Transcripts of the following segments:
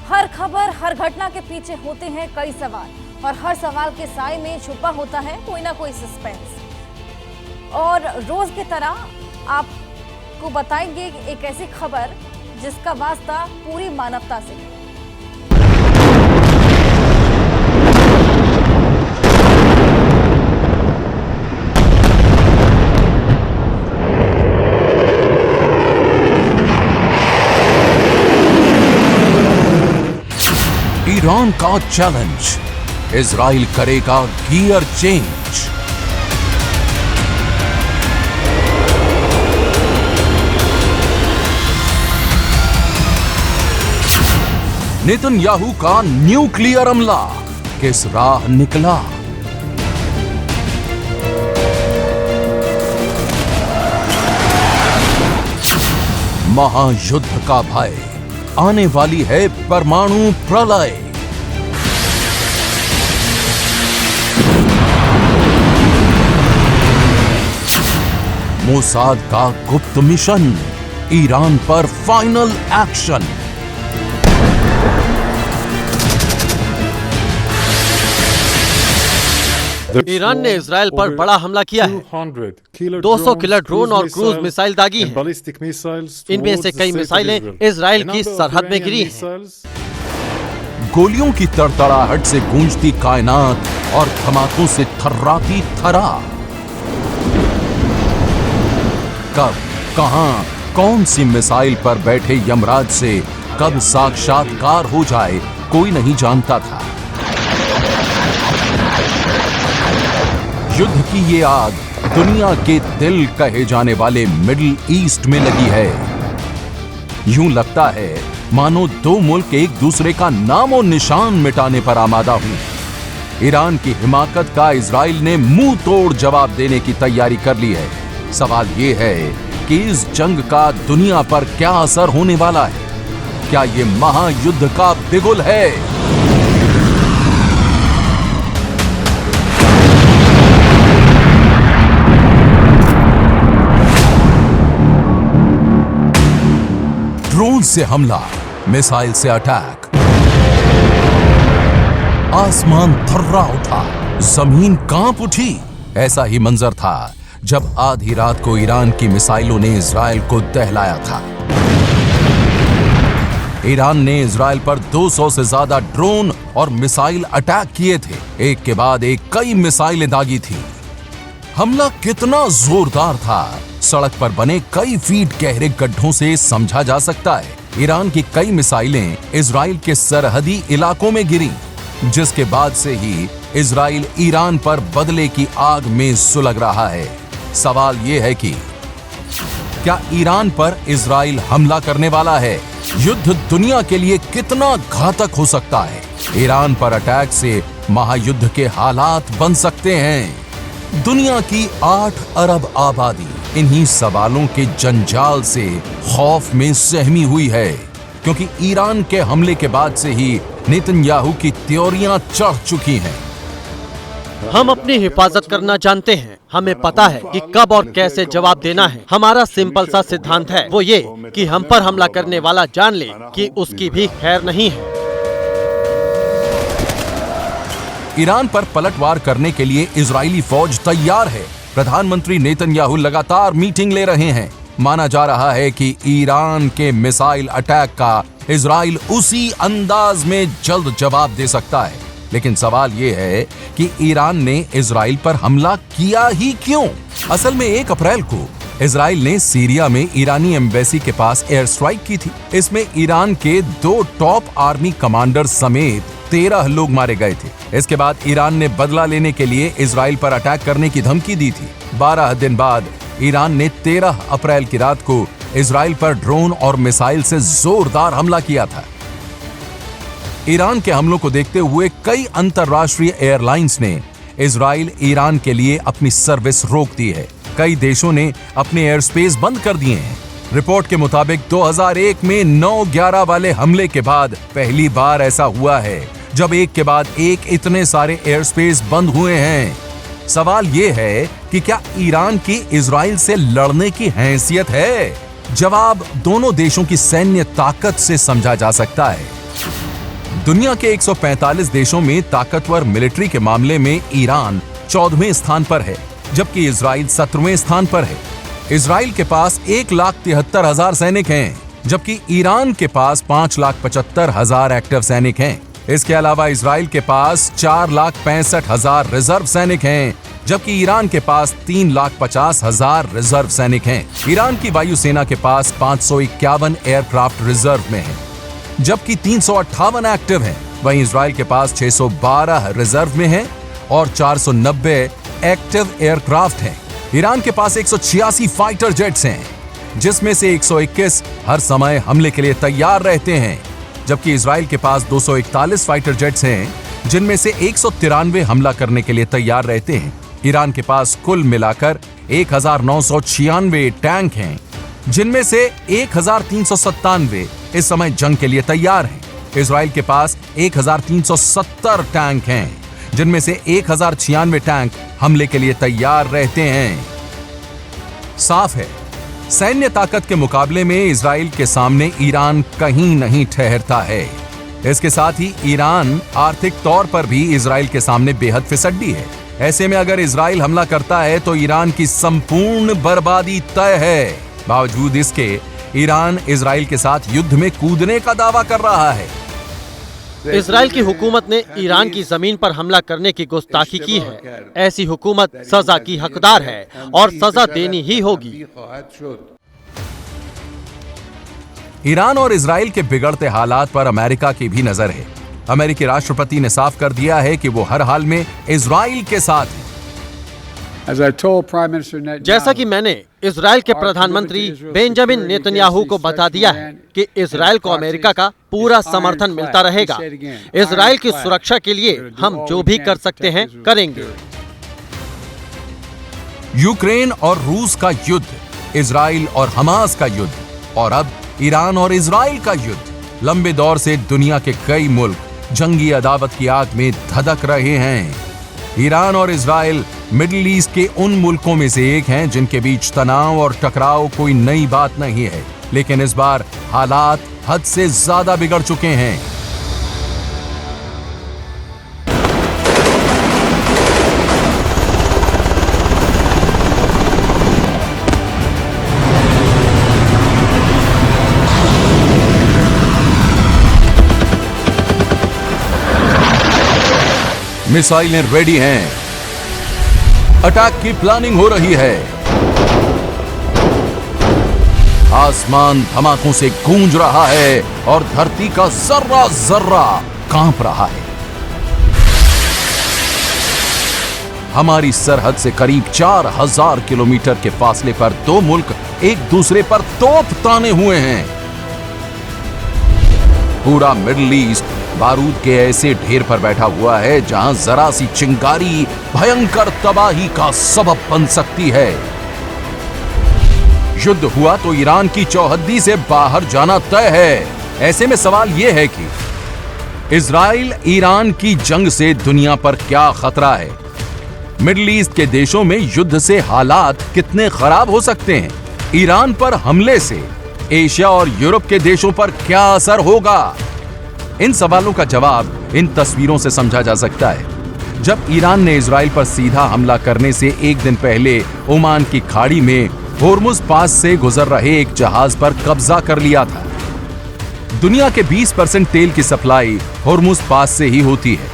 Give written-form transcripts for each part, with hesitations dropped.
हर खबर, हर घटना के पीछे होते हैं कई सवाल और हर सवाल के साए में छुपा होता है कोई ना कोई सस्पेंस। और रोज की तरह आपको बताएंगे एक ऐसी खबर जिसका वास्ता पूरी मानवता से है। ईरान का चैलेंज, इजराइल करेगा गियर चेंज। नेतन्याहू का न्यूक्लियर हमला किस राह निकला? महायुद्ध का भय, आने वाली है परमाणु प्रलय। मोसाद का गुप्त मिशन, ईरान पर फाइनल एक्शन। ईरान ने इजराइल पर बड़ा हमला किया है। 200 किलर ड्रोन और क्रूज मिसाइल दागी हैं। इनमें से कई मिसाइलें इजराइल की सरहद में गिरी हैं। गोलियों की तड़तड़ाहट से गूंजती कायनात और धमाकों से थर्राती थरा। कब, कहां, कौन सी मिसाइल पर बैठे यमराज से कब साक्षात्कार हो जाए कोई नहीं जानता था। युद्ध की ये आग दुनिया के दिल कहे जाने वाले मिडिल ईस्ट में लगी है। यूं लगता है मानो दो मुल्क एक दूसरे का नाम और निशान मिटाने पर आमादा हुए। ईरान की हिमाकत का इजराइल ने मुंह तोड़ जवाब देने की तैयारी कर ली है। सवाल ये है कि इस जंग का दुनिया पर क्या असर होने वाला है? क्या ये महायुद्ध का बिगुल है? ड्रोन से हमला, मिसाइल से अटैक, आसमान थर्रा उठा, जमीन कांप उठी। ऐसा ही मंजर था जब आधी रात को ईरान की मिसाइलों ने इजराइल को दहलाया था। ईरान ने इजराइल पर 200 से ज्यादा ड्रोन और मिसाइल अटैक किए थे। एक के बाद एक कई मिसाइलें दागी थी। हमला कितना जोरदार था, सड़क पर बने कई फीट गहरे गड्ढों से समझा जा सकता है। ईरान की कई मिसाइलें इजराइल के सरहदी इलाकों में गिरी, जिसके बाद से ही इजराइल ईरान पर बदले की आग में सुलग रहा है। सवाल यह है कि क्या ईरान पर इजराइल हमला करने वाला है? युद्ध दुनिया के लिए कितना घातक हो सकता है? ईरान पर अटैक से महायुद्ध के हालात बन सकते हैं। दुनिया की 8 अरब आबादी इन्हीं सवालों के जंजाल से खौफ में सहमी हुई है, क्योंकि ईरान के हमले के बाद से ही नेतन्याहू की त्योरियां चढ़ चुकी हैं। हम अपनी हिफाजत करना जानते हैं। हमें पता है कि कब और कैसे जवाब देना है। हमारा सिंपल सा सिद्धांत है, वो ये कि हम पर हमला करने वाला जान ले कि उसकी भी खैर नहीं है। ईरान पर पलटवार करने के लिए इजरायली फौज तैयार है। प्रधानमंत्री नेतन्याहू लगातार मीटिंग ले रहे हैं। माना जा रहा है कि ईरान के मिसाइल अटैक का इजराइल उसी अंदाज में जल्द जवाब दे सकता है। लेकिन सवाल ये है कि ईरान ने इजराइल पर हमला किया ही क्यों? असल में 1 अप्रैल को इजराइल ने सीरिया में ईरानी एम्बेसी के पास एयर स्ट्राइक की थी। इसमें ईरान के 2 टॉप आर्मी कमांडर समेत 13 लोग मारे गए थे। इसके बाद ईरान ने बदला लेने के लिए इजराइल पर अटैक करने की धमकी दी थी। 12 दिन बाद ईरान ने 13 अप्रैल की रात को इजराइल पर ड्रोन और मिसाइल से जोरदार हमला किया था। ईरान के हमलों को देखते हुए कई अंतर्राष्ट्रीय एयरलाइंस ने इजराइल ईरान के लिए अपनी सर्विस रोक दी है। कई देशों ने अपने एयर स्पेस बंद कर दिए हैं। रिपोर्ट के मुताबिक 2001 में 9/11 वाले हमले के बाद पहली बार ऐसा हुआ है जब एक के बाद एक इतने सारे एयर स्पेस बंद हुए हैं। सवाल ये है कि क्या ईरान की इजराइल से लड़ने की हैसियत है? जवाब दोनों देशों की सैन्य ताकत से समझा जा सकता है। दुनिया के 145 देशों में ताकतवर मिलिट्री के मामले में ईरान 14वें स्थान पर है, जबकि इजराइल 17वें स्थान पर है। इजराइल के पास 1,73,000 सैनिक हैं, जबकि ईरान के पास 5,75,000 एक्टिव सैनिक हैं। इसके अलावा इजराइल के पास 4,65,000 रिजर्व सैनिक हैं, जबकि ईरान के पास 3,50,000 रिजर्व सैनिक हैं। ईरान की वायुसेना के पास 551 एयरक्राफ्ट रिजर्व में हैं, जबकि 358 एक्टिव हैं। वहीं इजराइल के पास 612 रिजर्व में हैं और 490 एक्टिव एयरक्राफ्ट हैं। ईरान के पास 186 फाइटर जेट्स हैं, जिसमें से 121 हर समय हमले के लिए तैयार रहते हैं, जबकि इजराइल के पास 241 फाइटर जेट्स हैं, जिनमें से 193 हमला करने के लिए तैयार रहते हैं। ईरान के पास कुल मिलाकर 1996 टैंक हैं, जिनमें से 1397 इस समय जंग के लिए तैयार हैं। इजराइल के पास 1370 टैंक हैं, जिनमें से 1096 टैंक हमले के लिए तैयार रहते हैं। साफ है, सैन्य ताकत के मुकाबले में इजराइल के सामने ईरान कहीं नहीं ठहरता है। इसके साथ ही ईरान आर्थिक तौर पर भी इजराइल के सामने बेहद फिसड्डी है। ऐसे में अगर इजराइल हमला करता है तो ईरान की संपूर्ण बर्बादी तय है। बावजूद इसके ईरान इजराइल के साथ युद्ध में कूदने का दावा कर रहा है। इजराइल की हुकूमत ने ईरान की जमीन पर हमला करने की गुस्ताखी की है। ऐसी हुकूमत सजा की हकदार है और सजा देनी ही होगी। ईरान और इजराइल के बिगड़ते हालात पर अमेरिका की भी नजर है। अमेरिकी राष्ट्रपति ने साफ कर दिया है कि वो हर हाल में इजराइल के साथ है। जैसा कि मैंने इजराइल के प्रधानमंत्री बेंजामिन नेतन्याहू को बता दिया है कि इजराइल को अमेरिका का पूरा समर्थन मिलता रहेगा। इजराइल की सुरक्षा के लिए हम जो भी कर सकते हैं करेंगे। यूक्रेन और रूस का युद्ध, इजराइल और हमास का युद्ध और अब ईरान और इजराइल का युद्ध। लंबे दौर से दुनिया के कई मुल्क जंगी अदावत की आग में धधक रहे हैं। ईरान और इजराइल मिडिल ईस्ट के उन मुल्कों में से एक हैं जिनके बीच तनाव और टकराव कोई नई बात नहीं है, लेकिन इस बार हालात हद से ज्यादा बिगड़ चुके हैं। मिसाइलें रेडी हैं, अटैक की प्लानिंग हो रही है। आसमान धमाकों से गूंज रहा है और धरती का जर्रा जर्रा कांप रहा है। हमारी सरहद से करीब 4000 किलोमीटर के फासले पर दो मुल्क एक दूसरे पर तोप ताने हुए हैं। पूरा मिडिल ईस्ट बारूद के ऐसे ढेर पर बैठा हुआ है जहां जरा सी चिंगारी भयंकर तबाही का सबब बन सकती है। युद्ध हुआ तो ईरान की चौहद्दी से बाहर जाना तय है। ऐसे में सवाल यह है कि इजराइल ईरान की जंग से दुनिया पर क्या खतरा है? मिडिल ईस्ट के देशों में युद्ध से हालात कितने खराब हो सकते हैं? ईरान पर हमले से एशिया और यूरोप के देशों पर क्या असर होगा? इन सवालों का जवाब इन तस्वीरों से समझा जा सकता है। जब ईरान ने इजराइल पर सीधा हमला करने से एक दिन पहले ओमान की खाड़ी में होर्मुज पास से गुजर रहे एक जहाज पर कब्जा कर लिया था। दुनिया के 20% तेल की सप्लाई होर्मुज पास से ही होती है,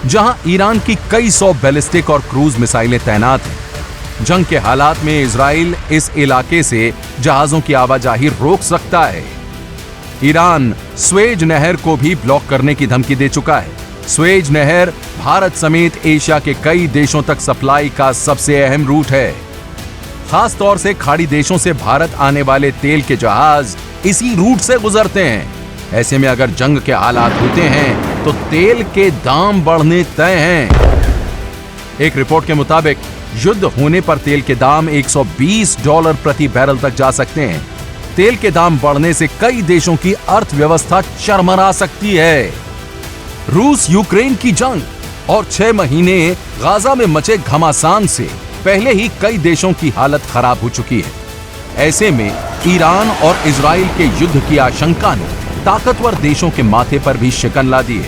जहां ईरान की कई सौ बैलिस्टिक और क्रूज मिसाइलें तैनात हैं। जंग के हालात में इजराइल इस इलाके से जहाजों की आवाजाही रोक सकता है। ईरान स्वेज नहर को भी ब्लॉक करने की धमकी दे चुका है। स्वेज नहर भारत समेत एशिया के कई देशों तक सप्लाई का सबसे अहम रूट है। खास तौर से खाड़ी देशों से भारत आने वाले तेल के जहाज इसी रूट से गुजरते हैं। ऐसे में अगर जंग के हालात होते हैं तो तेल के दाम बढ़ने तय हैं। एक रिपोर्ट के मुताबिक युद्ध होने पर तेल के दाम $120 प्रति बैरल तक जा सकते हैं। तेल के दाम बढ़ने से कई देशों की अर्थव्यवस्था चरमरा सकती है। रूस यूक्रेन की जंग और 6 महीने गाजा में मचे घमासान से पहले ही कई देशों की हालत खराब हो चुकी है। ऐसे में ईरान और इजराइल के युद्ध की आशंका ने ताकतवर देशों के माथे पर भी शिकन ला दिए।